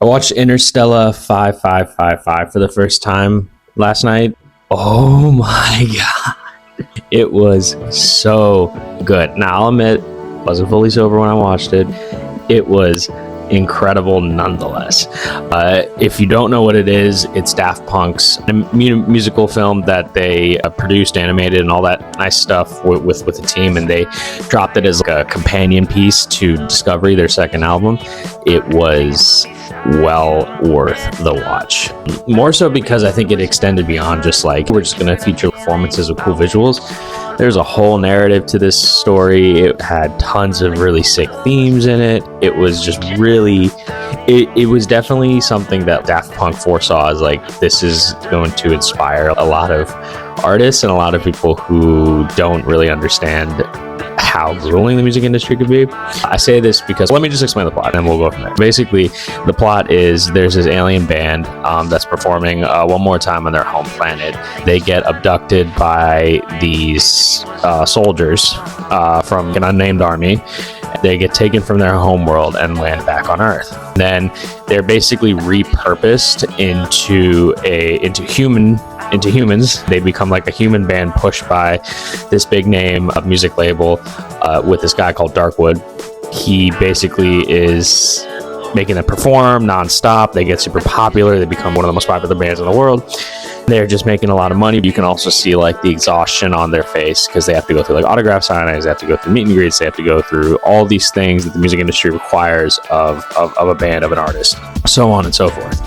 I watched Interstella 5555 for the first time last night. Oh my god. It was so good. Now, I'll admit, wasn't fully sober when I watched it. It was incredible nonetheless. If you don't know what it is, it's Daft Punk's musical film that they produced, animated, and all that nice stuff with the team, and they dropped it as like a companion piece to Discovery, their second album. It was well worth the watch. More so because I think it extended beyond just like, we're just going to feature performances with cool visuals. There's a whole narrative to this story. It had tons of really sick themes in it. It was just really, it was definitely something that Daft Punk foresaw as like, this is going to inspire a lot of artists and a lot of people who don't really understand how grueling the music industry could be. I say this because, let me just explain the plot and we'll go from there. Basically, the plot is there's this alien band that's performing one more time on their home planet. They get abducted by these soldiers from an unnamed army. They get taken from their home world and land back on Earth. Then they're basically repurposed into humans. They become like a human band pushed by this big name of music label with this guy called Darkwood. He basically is making them perform nonstop. They get super popular. They become one of the most popular bands in the world. They're just making a lot of money. You can also see like the exhaustion on their face because they have to go through like autograph signings, they have to go through meet and greets, they have to go through all these things that the music industry requires of a band, of an artist, so on and so forth.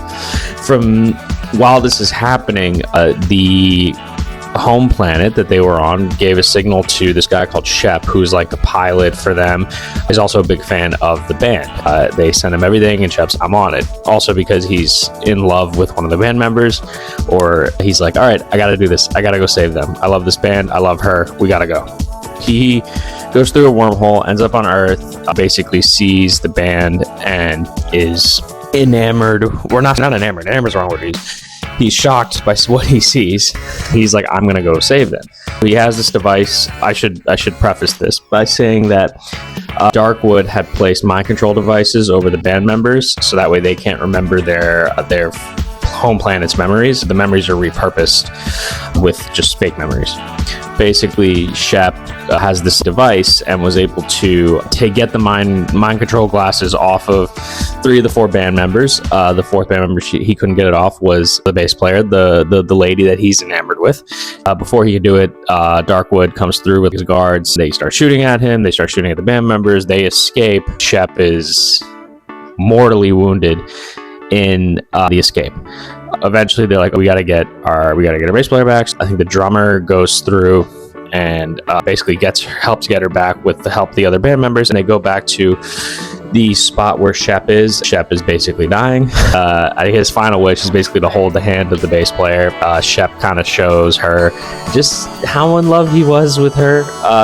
While this is happening, the home planet that they were on gave a signal to this guy called Shep, who's like the pilot for them. He's also a big fan of the band. They send him everything and Shep's, I'm on it. Also because he's in love with one of the band members, or he's like, all right, I gotta do this. I gotta go save them. I love this band. I love her. We gotta go. He goes through a wormhole, ends up on Earth, basically sees the band and is enamored. We're not enamored. Enamored's the wrong word. He's shocked by what he sees. He's like, I'm gonna go save them. He has this device. I should preface this by saying that Darkwood had placed mind control devices over the band members, so that way they can't remember their home planet's memories. The memories are repurposed with just fake memories. Basically, Shep has this device and was able to get the mind control glasses off of 3 of the 4 band members. The 4th band member he couldn't get it off was the bass player, the lady that he's enamored with. Before he could do it, Darkwood comes through with his guards. They start shooting at him. They start shooting at the band members. They escape. Shep is mortally wounded in the escape. Eventually they're like, we gotta get our bass player back. I think the drummer goes through and basically helps get her back with the help of the other band members, and they go back to the spot where Shep is. Shep is basically dying. I think his final wish is basically to hold the hand of the bass player. Shep kind of shows her just how in love he was with her.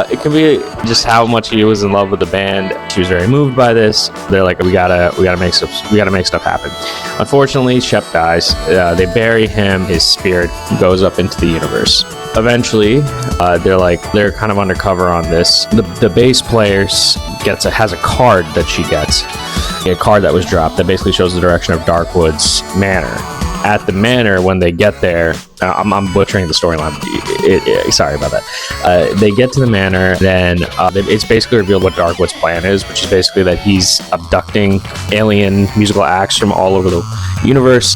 It can be just how much he was in love with the band. She was very moved by this. They're like, we gotta make stuff happen. Unfortunately, Shep dies. They bury him. His spirit goes up into the universe. Eventually, they're kind of undercover on this. The bass player has a card that she gets, a card that was dropped that basically shows the direction of Darkwood's manor. At the manor, when they get there, I'm butchering the storyline. Sorry about that. They get to the manor, then it's basically revealed what Darkwood's plan is, which is basically that he's abducting alien musical acts from all over the universe,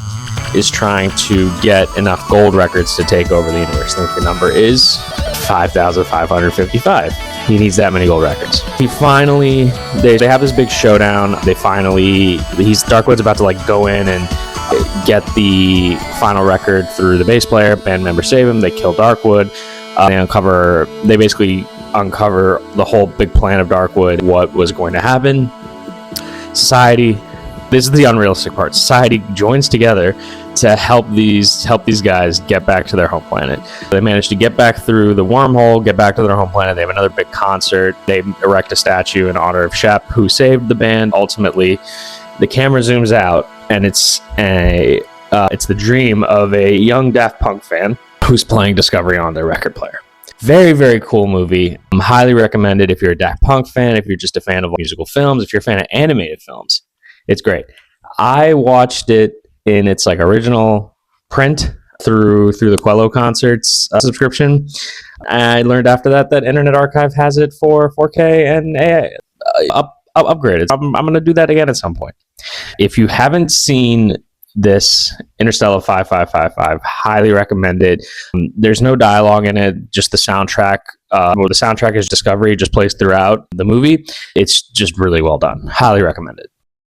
is trying to get enough gold records to take over the universe. I think the number is 5,555. He needs that many gold records. He finally, they have this big showdown. Darkwood's about to like go in and get the final record through the bass player. Band members save him. They kill Darkwood. They basically uncover the whole big plan of Darkwood, what was going to happen. Society, this is the unrealistic part. Society joins together to help these guys get back to their home planet. They manage to get back through the wormhole, get back to their home planet. They have another big concert. They erect a statue in honor of Shep, who saved the band. Ultimately, the camera zooms out, and it's the dream of a young Daft Punk fan who's playing Discovery on their record player. Very, very cool movie. Highly recommended if you're a Daft Punk fan, if you're just a fan of musical films, if you're a fan of animated films. It's great. I watched it in its like original print through the Quello Concerts subscription. I learned after that Internet Archive has it for 4K and upgraded. I'm going to do that again at some point. If you haven't seen this Interstella 5555, highly recommend it. There's no dialogue in it, just the soundtrack. The soundtrack is Discovery, just plays throughout the movie. It's just really well done. Highly recommend it.